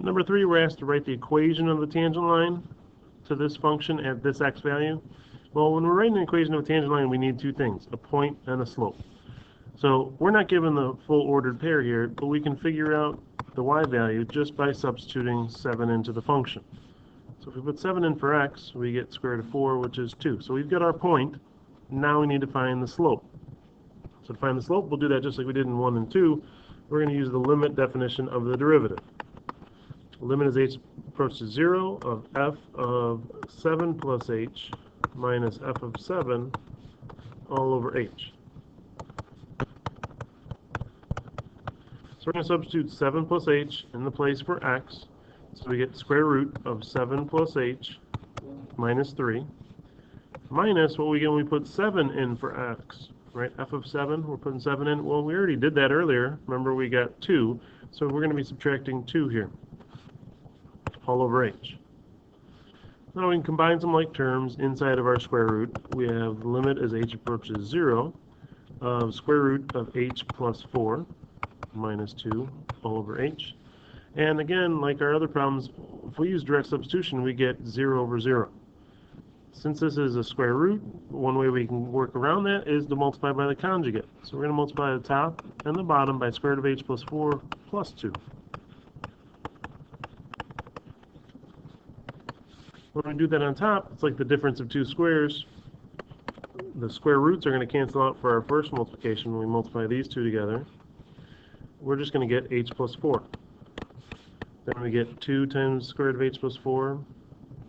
Number 3, we're asked to write the equation of the tangent line to this function at this x value. Well, when we're writing an equation of a tangent line, we need two things, a point and a slope. So we're not given the full ordered pair here, but we can figure out the y value just by substituting 7 into the function. So if we put 7 in for x, we get square root of 4, which is 2. So we've got our point. Now we need to find the slope. So to find the slope, we'll do that just like we did in 1 and 2. We're going to use the limit definition of the derivative. The limit as h approaches 0 of f of 7 plus h minus f of 7 all over h. So we're going to substitute 7 plus h in the place for x. So we get square root of 7 plus h minus 3 minus what we get when we put 7 in for x. Right, f of 7, we're putting 7 in. Well, we already did that earlier. Remember, we got 2. So we're going to be subtracting 2 here, all over h. Now we can combine some like terms inside of our square root. We have the limit as h approaches 0 of square root of h plus 4 minus 2 all over h. And again, like our other problems, if we use direct substitution, we get 0 over 0. Since this is a square root, one way we can work around that is to multiply by the conjugate. So we're going to multiply the top and the bottom by square root of h plus 4 plus 2. When we do that on top, it's like the difference of two squares. The square roots are going to cancel out for our first multiplication when we multiply these two together. We're just going to get h plus 4. Then we get 2 times square root of h plus 4.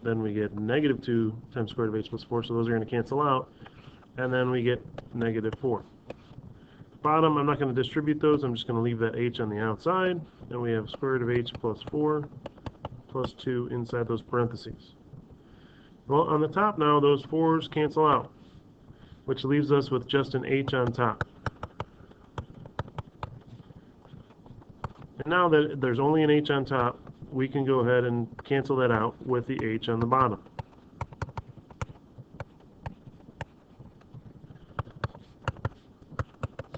Then we get negative 2 times square root of h plus 4, so those are going to cancel out. And then we get negative 4. Bottom, I'm not going to distribute those. I'm just going to leave that h on the outside. And we have square root of h plus 4 plus 2 inside those parentheses. Well, on the top now, those 4's cancel out, which leaves us with just an h on top. And now that there's only an h on top, we can go ahead and cancel that out with the h on the bottom.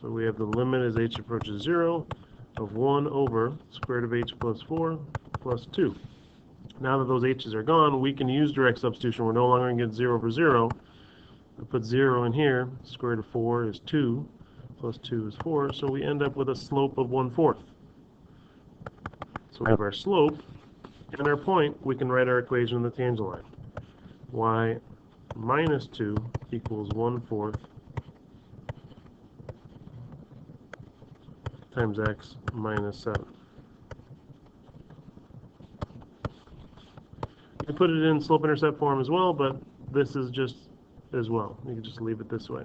So we have the limit as h approaches 0 of 1 over square root of h plus 4 plus 2. Now that those h's are gone, we can use direct substitution. We're no longer going to get 0 over 0. We put 0 in here. Square root of 4 is 2, plus 2 is 4, so we end up with a slope of 1/4. So we have our slope and our point. We can write our equation of the tangent line. Y minus 2 equals 1/4 times x minus 7. You can put it in slope-intercept form as well, but this is just as well. You can just leave it this way.